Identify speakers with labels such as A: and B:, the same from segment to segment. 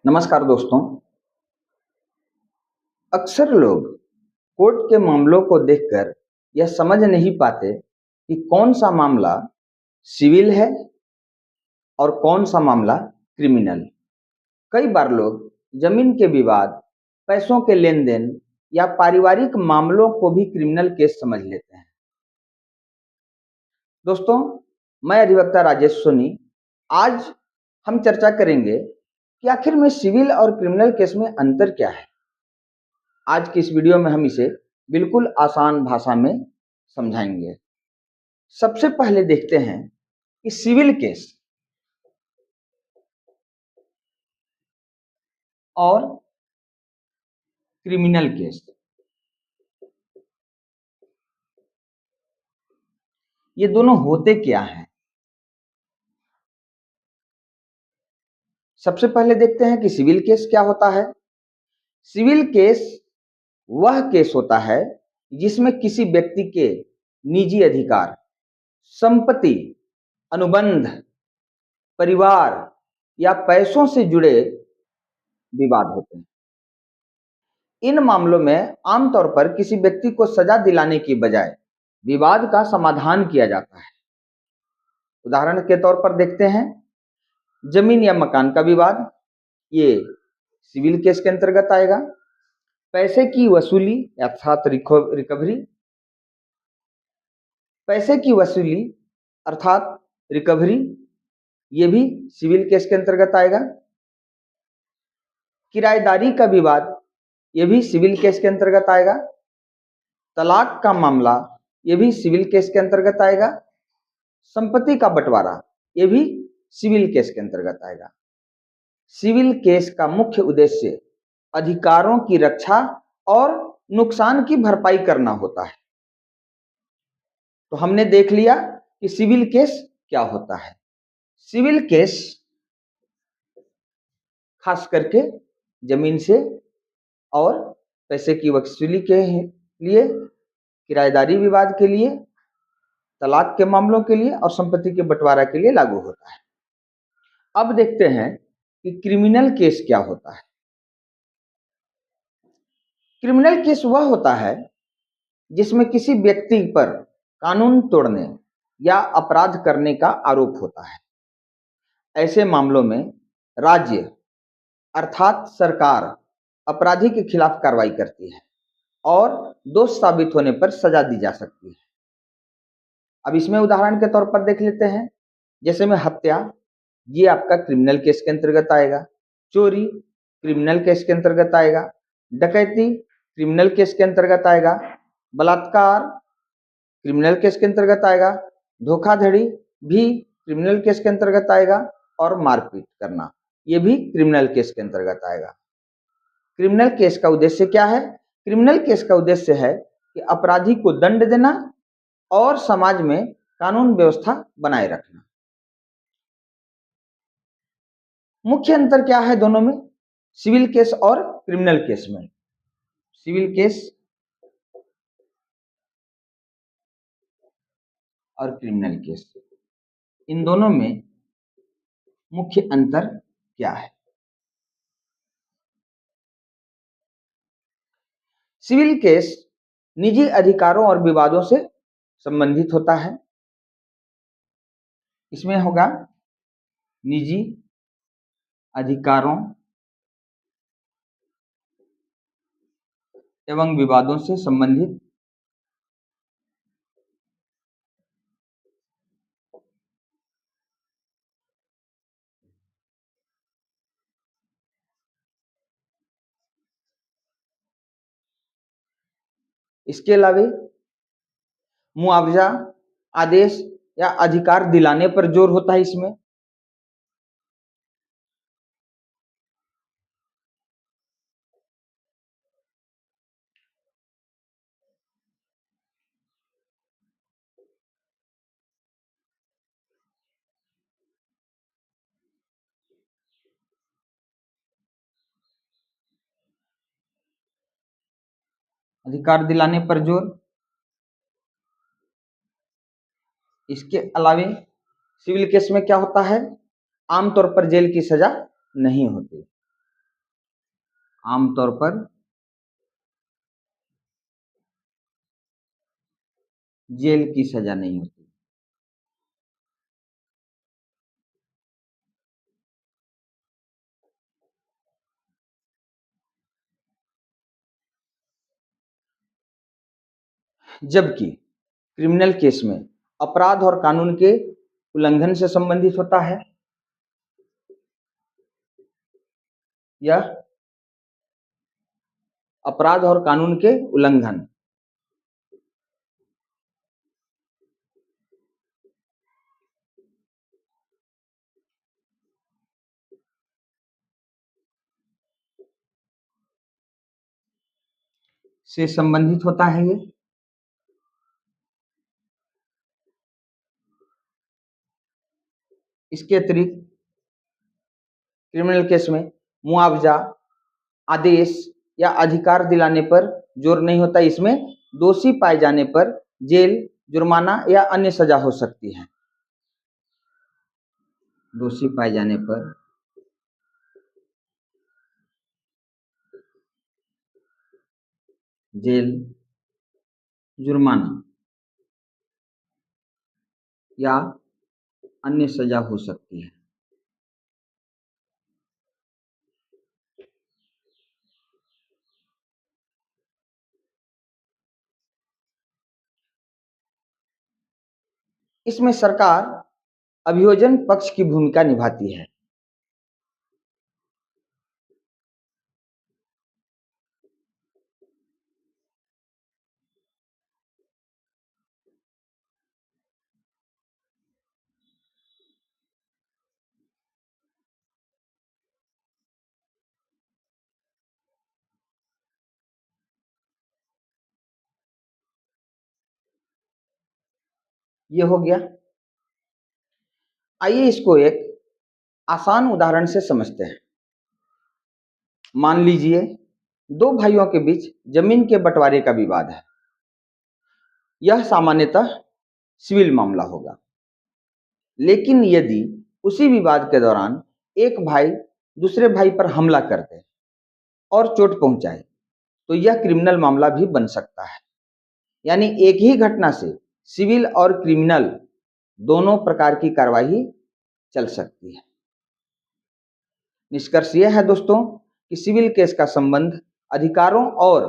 A: नमस्कार दोस्तों। अक्सर लोग कोर्ट के मामलों को देखकर यह समझ नहीं पाते कि कौन सा मामला सिविल है और कौन सा मामला क्रिमिनल। कई बार लोग जमीन के विवाद, पैसों के लेन देन या पारिवारिक मामलों को भी क्रिमिनल केस समझ लेते हैं। दोस्तों, मैं अधिवक्ता राजेश सोनी। आज हम चर्चा करेंगे कि आखिर में सिविल और क्रिमिनल केस में अंतर क्या है। आज की इस वीडियो में हम इसे बिल्कुल आसान भाषा में समझाएंगे। सबसे पहले देखते हैं कि सिविल केस और क्रिमिनल केस, ये दोनों होते क्या हैं। सबसे पहले देखते हैं कि सिविल केस क्या होता है। सिविल केस वह केस होता है जिसमें किसी व्यक्ति के निजी अधिकार, संपत्ति, अनुबंध, परिवार या पैसों से जुड़े विवाद होते हैं। इन मामलों में आमतौर पर किसी व्यक्ति को सजा दिलाने की बजाय विवाद का समाधान किया जाता है। उदाहरण के तौर पर देखते हैं, जमीन या मकान का विवाद, ये सिविल केस के अंतर्गत आएगा। पैसे की वसूली अर्थात रिकवरी, पैसे की वसूली अर्थात रिकवरी, ये भी सिविल केस के अंतर्गत आएगा। किराएदारी का विवाद, ये भी सिविल केस के अंतर्गत आएगा। तलाक का मामला, ये भी सिविल केस के अंतर्गत आएगा। संपत्ति का बंटवारा, ये भी सिविल केस के अंतर्गत आएगा। सिविल केस का मुख्य उद्देश्य अधिकारों की रक्षा और नुकसान की भरपाई करना होता है। तो हमने देख लिया कि सिविल केस क्या होता है। सिविल केस खास करके जमीन से और पैसे की वसूली के लिए, किराएदारी विवाद के लिए, तलाक के मामलों के लिए और संपत्ति के बंटवारा के लिए लागू होता है। अब देखते हैं कि क्रिमिनल केस क्या होता है। क्रिमिनल केस वह होता है जिसमें किसी व्यक्ति पर कानून तोड़ने या अपराध करने का आरोप होता है। ऐसे मामलों में राज्य अर्थात सरकार अपराधी के खिलाफ कार्रवाई करती है और दोष साबित होने पर सजा दी जा सकती है। अब इसमें उदाहरण के तौर पर देख लेते हैं, जैसे में हत्या, ये आपका क्रिमिनल केस के अंतर्गत आएगा। चोरी क्रिमिनल केस के अंतर्गत आएगा। डकैती क्रिमिनल केस के अंतर्गत आएगा। बलात्कार क्रिमिनल केस के अंतर्गत आएगा। धोखाधड़ी भी क्रिमिनल केस के अंतर्गत आएगा और मारपीट करना, ये भी क्रिमिनल केस के अंतर्गत आएगा। क्रिमिनल केस का उद्देश्य क्या है? क्रिमिनल केस का उद्देश्य है कि अपराधी को दंड देना और समाज में कानून व्यवस्था बनाए रखना। मुख्य अंतर क्या है दोनों में, सिविल केस और क्रिमिनल केस में? सिविल केस और क्रिमिनल केस, इन दोनों में मुख्य अंतर क्या है? सिविल केस निजी अधिकारों और विवादों से संबंधित होता है। इसमें होगा निजी अधिकारों एवं विवादों से संबंधित इसके अलावा मुआवजा, आदेश या अधिकार दिलाने पर जोर होता है। इसमें अधिकार दिलाने पर जोर। इसके अलावे सिविल केस में क्या होता है, आमतौर पर जेल की सजा नहीं होती। आमतौर पर जेल की सजा नहीं होती। जबकि क्रिमिनल केस में अपराध और कानून के उल्लंघन से संबंधित होता है। यह अपराध और कानून के उल्लंघन से संबंधित होता है। ये इसके अतिरिक्त क्रिमिनल केस में मुआवजा, आदेश या अधिकार दिलाने पर जोर नहीं होता। इसमें दोषी पाए जाने पर जेल, जुर्माना या अन्य सजा हो सकती है। दोषी पाए जाने पर जेल, जुर्माना या अन्य सजा हो सकती है। इसमें सरकार अभियोजन पक्ष की भूमिका निभाती है। ये हो गया। आइए इसको एक आसान उदाहरण से समझते हैं। मान लीजिए दो भाइयों के बीच जमीन के बंटवारे का विवाद है। यह सामान्यतः सिविल मामला होगा, लेकिन यदि उसी विवाद के दौरान एक भाई दूसरे भाई पर हमला कर दे और चोट पहुंचाए तो यह क्रिमिनल मामला भी बन सकता है। यानी एक ही घटना से सिविल और क्रिमिनल दोनों प्रकार की कार्रवाई चल सकती है। निष्कर्ष यह है दोस्तों कि सिविल केस का संबंध अधिकारों और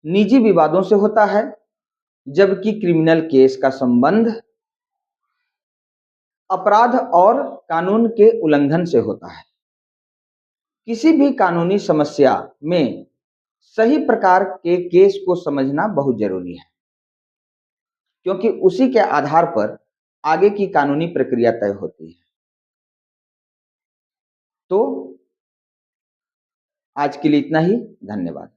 A: निजी विवादों से होता है, जबकि क्रिमिनल केस का संबंध अपराध और कानून के उल्लंघन से होता है। किसी भी कानूनी समस्या में सही प्रकार के केस को समझना बहुत जरूरी है, क्योंकि उसी के आधार पर आगे की कानूनी प्रक्रिया तय होती है। तो आज के लिए इतना ही। धन्यवाद।